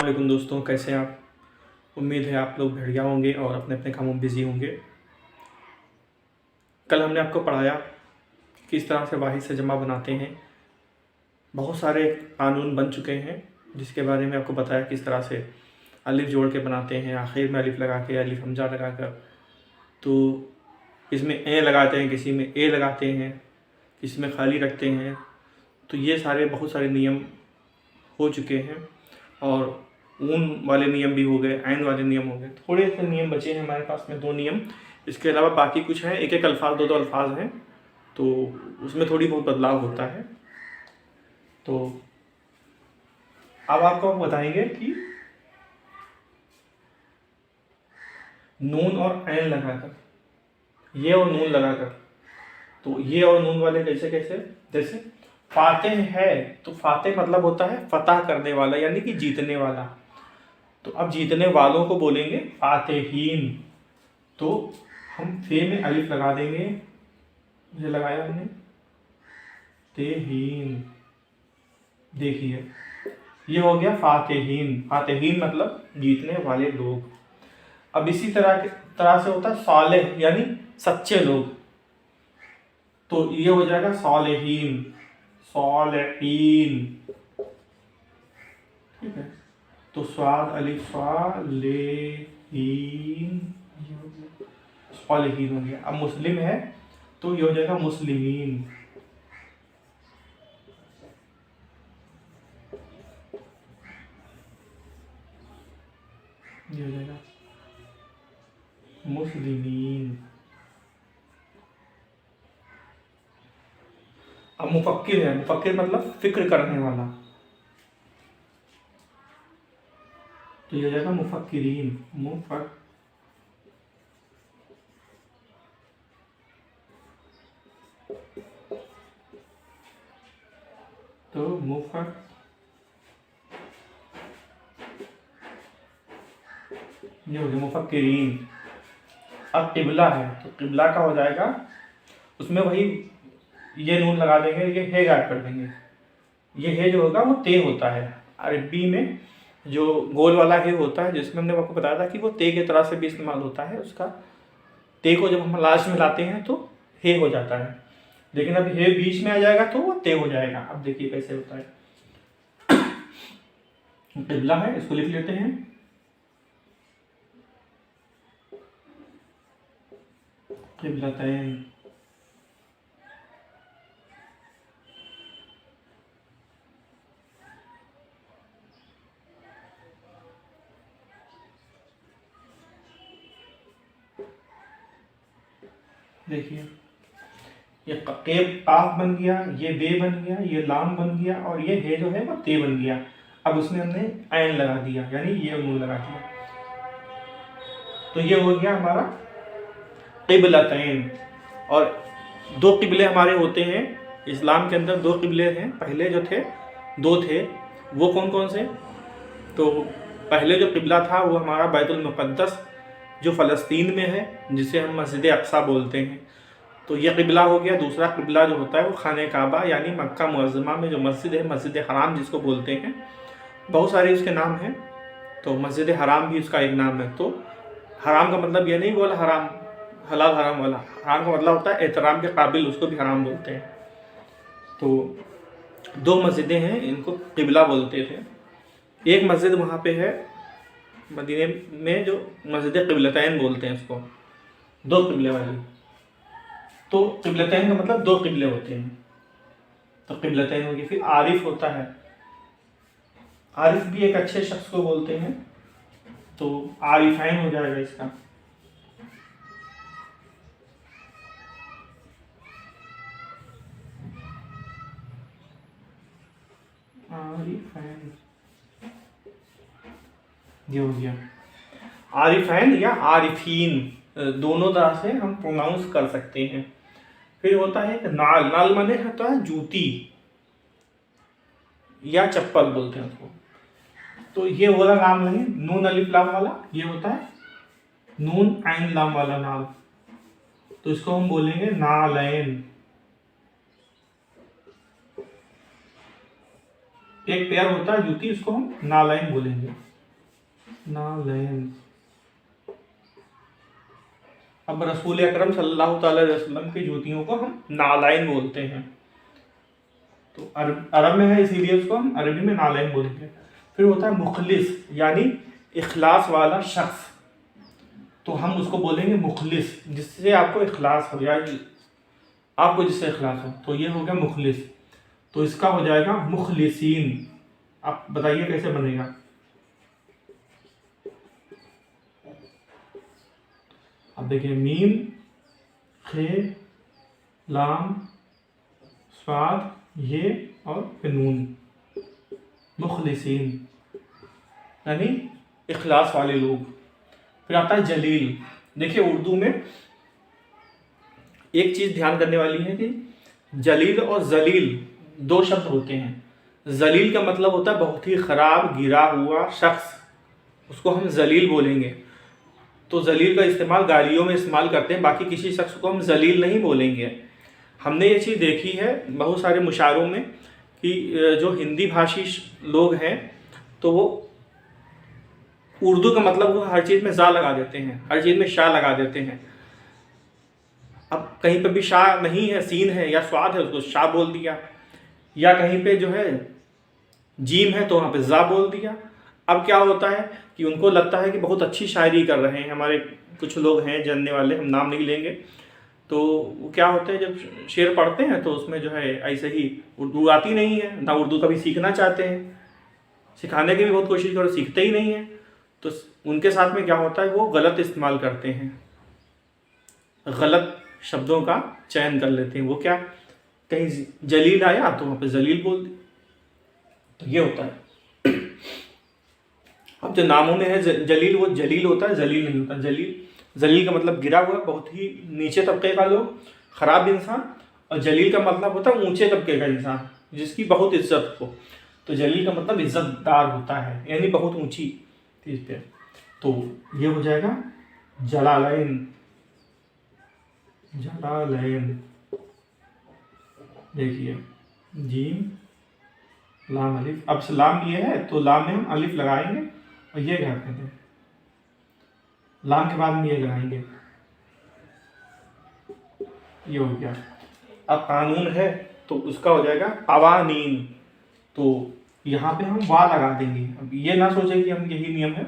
वालेकुम दोस्तों, कैसे हैं आप। उम्मीद है आप लोग बढ़िया होंगे और अपने अपने कामों में बिज़ी होंगे। कल हमने आपको पढ़ाया कि किस तरह से वाहिद से जमा बनाते हैं। बहुत सारे कानून बन चुके हैं जिसके बारे में आपको बताया किस तरह से अलिफ जोड़ के बनाते हैं, आखिर में अलिफ लगा के, अलिफ हमजा लगा कर। तो इसमें ए लगाते हैं, किसी में ए लगाते हैं, किसी में खाली रखते हैं। तो ये सारे बहुत सारे नियम हो चुके हैं और ऊन वाले नियम भी हो गए, ऐन वाले नियम हो गए। थोड़े से नियम बचे हैं हमारे पास में, 2 नियम। इसके अलावा बाकी कुछ हैं, एक एक अल्फाज, 2 अल्फाज हैं, तो उसमें थोड़ी बहुत बदलाव होता है। तो अब आपको हम बताएंगे कि नून और ऐन लगाकर, ये और नून लगाकर, तो ये और नून वाले कैसे कैसे, जैसे फातेह है तो फातेह मतलब होता है फतह करने वाला, यानी कि जीतने वाला। तो अब जीतने वालों को बोलेंगे फातेहीन। तो हम फे में अलिफ लगा देंगे, ये लगाया हमने, तेहीन। देखिए ये हो गया फातेहीन। फातेहीन मतलब जीतने वाले लोग। अब इसी तरह से होता है सालेह, यानी सच्चे लोग। तो ये हो जाएगा सालेहीन, सालेहीन। ठीक है, तो स्वाद अलिफ सालेहीन, सालेहीन हो गया। अब मुस्लिम है तो ये हो जाएगा मुस्लिमीन। ये हो जाएगा मुस्लिमीन। अब मुफक्किर है, मुफक्किर मतलब फिक्र करने वाला, तो ये हो जाएगा मुफक्किरीन। तो ये हो गया मुफक्किरीन। अब किबला है तो किबला का हो जाएगा, उसमें वही ये नून लगा देंगे, ये हे गायब कर देंगे। ये हे जो होगा वो ते होता है। अरबी में जो गोल वाला हे होता है, जिसमें हमने आपको बताया था कि वो ते की तरह से भी इस्तेमाल होता है। उसका ते को जब हम लास्ट में लाते हैं तो हे हो जाता है, लेकिन अब हे बीच में आ जाएगा तो वो ते हो जाएगा। अब देखिए कैसे होता है। किबला है, इसको लिख लेते हैं। किबलतैन। देखिए ये केब काफ बन गया, ये बे बन गया, ये लाम बन गया, और ये हे जो है वो ते बन गया। अब उसमें हमने ऐन लगा दिया, यानी ये नून लगा दिया, तो ये हो गया हमारा किबलतैन। और 2 किबले हमारे होते हैं इस्लाम के अंदर। 2 किबले हैं, पहले जो थे 2 थे, वो कौन कौन से। तो पहले जो किबला था वो हमारा बैतुल मुक़द्दस जो फ़लस्तीन में है, जिसे हम मस्जिद अक़सा बोलते हैं, तो ये किबला हो गया। दूसरा किबला जो होता है वो खाने काबा, यानी मक्का मुअज़्ज़मा में जो मस्जिद है, मस्जिद हराम जिसको बोलते हैं। बहुत सारे उसके नाम हैं, तो मस्जिद हराम भी उसका एक नाम है। तो हराम का मतलब ये नहीं बोला हराम हलाल हराम वाला, हराम का मतलब होता है एहतराम के काबिल, उसको भी हराम बोलते हैं। तो 2 मस्जिदें हैं, इनको किबला बोलते थे। एक मस्जिद वहाँ पे है मदीने में जो मस्जिद किबलतैन बोलते हैं उसको, 2 किबले वाली। तो किबलतैन का मतलब 2 किबले होते हैं, तो किबलतैन हो गया। फिर आरिफ होता है, आरिफ भी एक अच्छे शख्स को बोलते हैं, तो आरिफैन हो जाएगा इसका। आरिफैन, ये हो गया आरिफैन या आरिफीन, दोनों तरह से हम प्रोनाउंस कर सकते हैं। फिर होता है एक नाल। नाल माने होता है जूती या चप्पल बोलते हैं उसको। तो ये वाला नाम नहीं, नून अलिफ लाम वाला, ये होता है नून ऐन लाम वाला नाल, तो इसको हम बोलेंगे नालैन। एक पेयर होता है जूती, इसको हम नालैन बोलेंगे। नालैन। अब रसूल अकरम सल्लल्लाहु ताला अलैहि वसल्लम की जूतियों को हम नालैन बोलते हैं। तो अरब में है इसीलिए उसको हम अरबी में नालैन बोलेंगे। फिर होता है मुखलिस, यानी इखलास वाला शख्स, तो हम उसको बोलेंगे मुखलिस, जिससे आपको इखलास हो, या आपको जिससे इखलास हो, तो ये हो गया मुखलिस। तो इसका हो जाएगा मुखलिसीन। आप बताइए कैसे बनेगा। अब देखिए, मीम, खे, लाम, स्वाद, ये और फिर नून, मुखलिसीन यानी इखलास वाले लोग। फिर आता है जलील। देखिए, उर्दू में एक चीज़ ध्यान करने वाली है कि जलील और जलील दो शब्द होते हैं। जलील का मतलब होता है बहुत ही ख़राब, गिरा हुआ शख्स, उसको हम जलील बोलेंगे। तो जलील का इस्तेमाल गालियों में इस्तेमाल करते हैं, बाकी किसी शख्स को हम जलील नहीं बोलेंगे। हमने ये चीज़ देखी है बहुत सारे मुशायरों में कि जो हिंदी भाषी लोग हैं तो वो उर्दू का मतलब वो हर चीज़ में जा लगा देते हैं, हर चीज़ में शाह लगा देते हैं। अब कहीं पे भी शाह नहीं है, सीन है या स्वाद है, उसको शाह बोल दिया, या कहीं पे जो है जीम है तो वहाँ पे जा बोल दिया। अब क्या होता है कि उनको लगता है कि बहुत अच्छी शायरी कर रहे हैं, हमारे कुछ लोग हैं जानने वाले, हम नाम नहीं लेंगे, तो वो क्या होते हैं जब शेर पढ़ते हैं तो उसमें जो है ऐसे ही उर्दू आती नहीं है ना, उर्दू कभी सीखना चाहते हैं, सिखाने की भी बहुत कोशिश करो, सीखते ही नहीं है। तो उनके साथ में क्या होता है, वो गलत इस्तेमाल करते हैं, गलत शब्दों का चयन कर लेते हैं। वो क्या, कहीं जलील आया तो वहाँ पे जलील बोल दी, तो ये होता है। अब जो नामों में है जलील, वो जलील होता है, जलील नहीं होता। जलील का मतलब गिरा हुआ, बहुत ही नीचे तबके का लोग, ख़राब इंसान। और जलील का मतलब होता है ऊंचे तबके का इंसान, जिसकी बहुत इज्जत हो। तो जलील का मतलब इज्जतदार होता है, यानी बहुत ऊंची चीज़ पे। तो ये हो जाएगा जलालैन। जलालैन देखिए, जीम, लाम, अलिफ। अब लाम ये है तो लाम में हम अलिफ लगाएंगे और ये क्या कहते हैं, लाम के बाद में ये लगाएंगे, ये हो गया। अब कानून है तो उसका हो जाएगा कवानीन, तो यहाँ पे हम वा लगा देंगे। अब ये ना सोचें कि हम यही नियम है,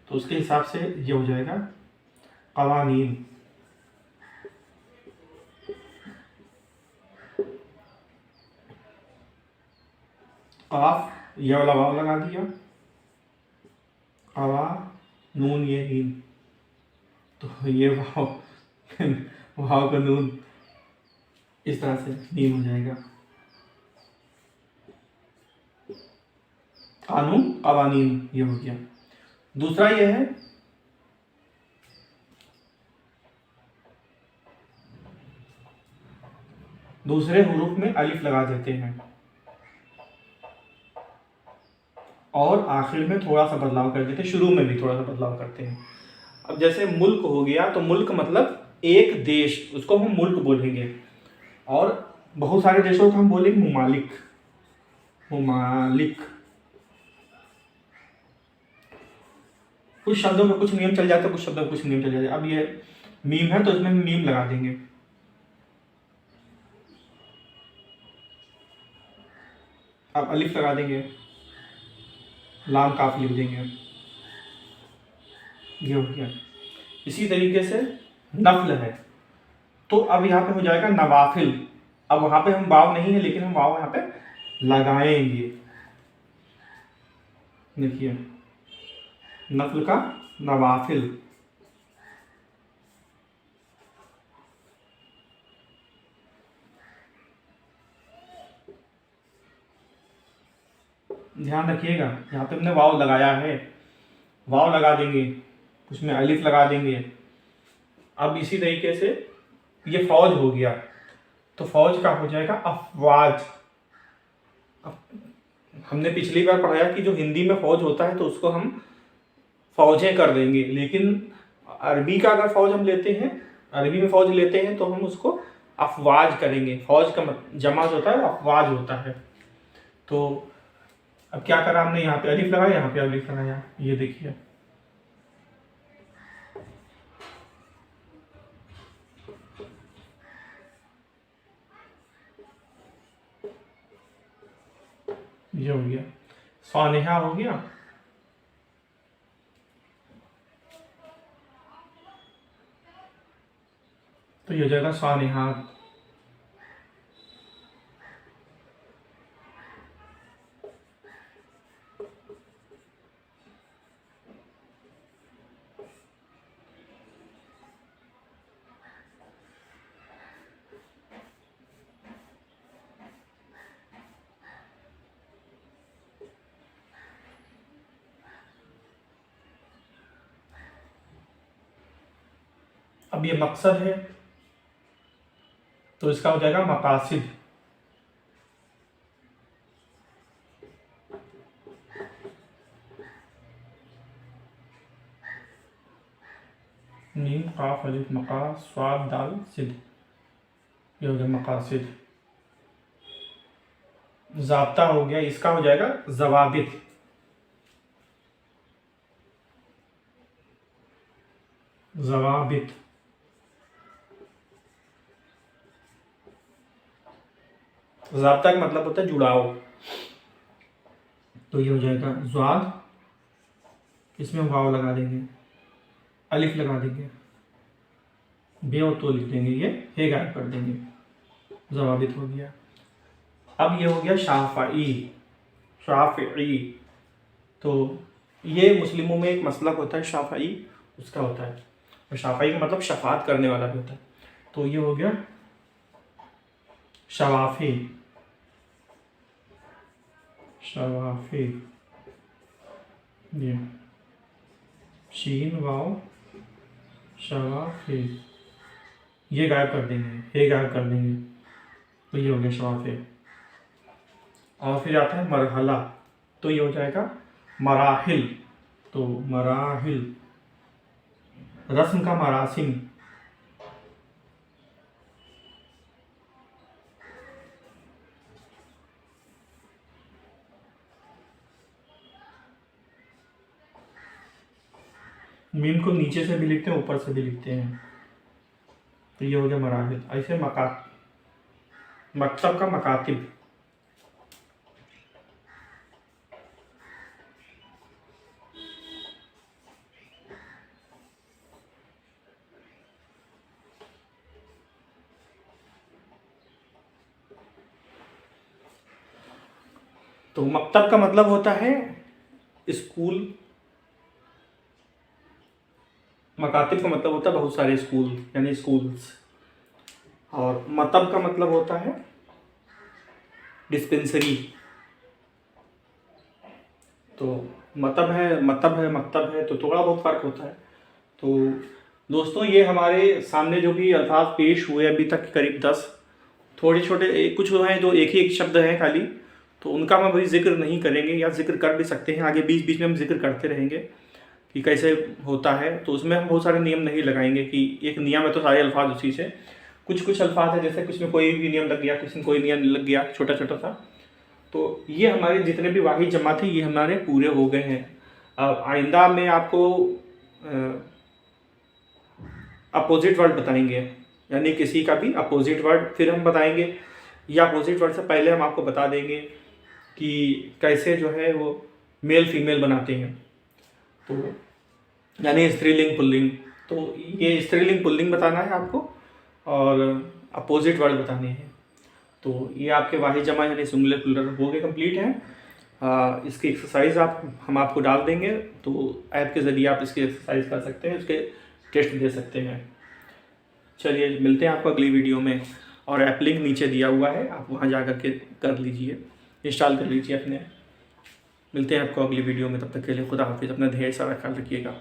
तो उसके हिसाब से ये हो जाएगा कवानीन। काफ, ये वाला वाव लगा दिया, कवा, नून, ये हीन, तो ये वाव वाव का नून इस तरह से नीम हो जाएगा। कानून, कवानीन, ये हो गया। दूसरा ये है दूसरे हुरूफ में अलिफ लगा देते हैं और आखिर में थोड़ा सा बदलाव कर देते हैं, शुरू में भी थोड़ा सा बदलाव करते हैं। अब जैसे मुल्क हो गया, तो मुल्क मतलब एक देश, उसको हम मुल्क बोलेंगे। और बहुत सारे देशों को हम बोलेंगे मुमालिक। मुमालिक, कुछ शब्दों में कुछ नियम चल जाते हैं, कुछ शब्दों में कुछ नियम चल जाते हैं। अब ये मीम है तो इसमें मीम लगा देंगे, अब अलिफ लगा देंगे, लाम काफ लिख देंगे, ये हो गया। इसी तरीके से नफल है, तो अब यहाँ पे हो जाएगा नवाफिल। अब वहाँ पे हम वाव नहीं है, लेकिन हम वाव यहाँ पे लगाएंगे। देखिए, नफल का नवाफिल। ध्यान रखिएगा, यहाँ पे हमने वाव लगाया है, वाव लगा देंगे, उसमें अलिफ लगा देंगे। अब इसी तरीके से ये फौज हो गया, तो फौज का हो जाएगा अफवाज। हमने पिछली बार पढ़ाया कि जो हिंदी में फौज होता है तो उसको हम फौजें कर देंगे, लेकिन अरबी का अगर फौज हम लेते हैं, अरबी में फौज लेते हैं तो हम उसको अफवाज करेंगे। फौज का जमा जो होता है अफवाज होता है। तो अब क्या करा हमने, यहाँ पे अलिफ लगाया, यहाँ पे अलिफ लगाया, ये देखिए ये हो गया, सानिहा हो गया, तो ये हो जाएगा सानिहात। अब ये मकसद है तो इसका हो जाएगा मकासिद। नीम काफ अलिफ मका स्वाद दाल सिद, ये हो गया मकासिद। ज़ाब्ता हो गया, इसका हो जाएगा ज़वाबित। ज़वाबित ज़ाब्ता का मतलब होता है जुड़ाव, तो ये हो जाएगा ज़्वाद, इसमें वाव लगा देंगे, अलिफ लगा देंगे, बे और तो लिख देंगे, ये हे गायब कर देंगे, ज़वाबित हो गया। अब ये हो गया शाफ़ई। शाफ़ई तो ये मुस्लिमों में एक मसलक होता है, शाफ़ई उसका होता है, और शाफ़ई का मतलब शफात करने वाला भी होता है। तो ये हो गया शवाफ़ी। शवाफ़ी, ये शीन वाव शवाफ़ी, ये गायब कर देंगे, हे गायब कर देंगे, तो ये हो गया शवाफ़ी। और फिर आता है मरहला, तो ये हो जाएगा मराहिल। तो मराहिल, रस्म का मरासिम, मीम को नीचे से भी लिखते हैं ऊपर से भी लिखते हैं, तो ये हो गया मराहिल। ऐसे मकतब का मकातिब, तो मकतब का मतलब होता है स्कूल, मकातिब का मतलब होता है बहुत सारे स्कूल यानी स्कूल्स, और मतब का मतलब होता है डिस्पेंसरी। तो मतब है मकतब है, तो थोड़ा बहुत फ़र्क होता है। तो दोस्तों ये हमारे सामने जो भी अल्फाज पेश हुए अभी तक करीब 10, थोड़े छोटे कुछ हैं जो एक ही एक शब्द हैं खाली, तो उनका हम अभी जिक्र नहीं करेंगे, या जिक्र कर भी सकते हैं, आगे बीच बीच में हम जिक्र करते रहेंगे कि कैसे होता है। तो उसमें हम बहुत सारे नियम नहीं लगाएंगे कि एक नियम है तो सारे अल्फाज उसी से, कुछ अल्फाज है जैसे कुछ में कोई भी नियम लग गया, किसी में कोई नियम लग गया छोटा छोटा सा। तो ये हमारे जितने भी वाहिद जमा थे ये हमारे पूरे हो गए हैं। अब आइंदा में आपको अपोजिट वर्ड बताएंगे, यानी किसी का भी अपोजिट वर्ड फिर हम बताएंगे, या अपोजिट वर्ड से पहले हम आपको बता देंगे कि कैसे जो है वो मेल फीमेल बनाते हैं। तो यानी स्त्रीलिंग पुल्लिंग, तो ये स्त्रीलिंग पुल्लिंग बताना है आपको और अपोजिट वर्ड बताने हैं। तो ये आपके वाहिद जमा यानी सिंगुलर प्लूरल हो गए कंप्लीट हैं। इसकी एक्सरसाइज हम आपको डाल देंगे, तो ऐप के ज़रिए आप इसकी एक्सरसाइज कर सकते हैं, उसके टेस्ट दे सकते हैं। चलिए मिलते हैं आपको अगली वीडियो में, और ऐप लिंक नीचे दिया हुआ है, आप वहाँ जा कर के कर लीजिए, इंस्टॉल कर लीजिए अपने। मिलते हैं आपको अगली वीडियो में, तब तक के लिए खुदा हाफिज़, अपना ढेर सारा ख्याल रखिएगा।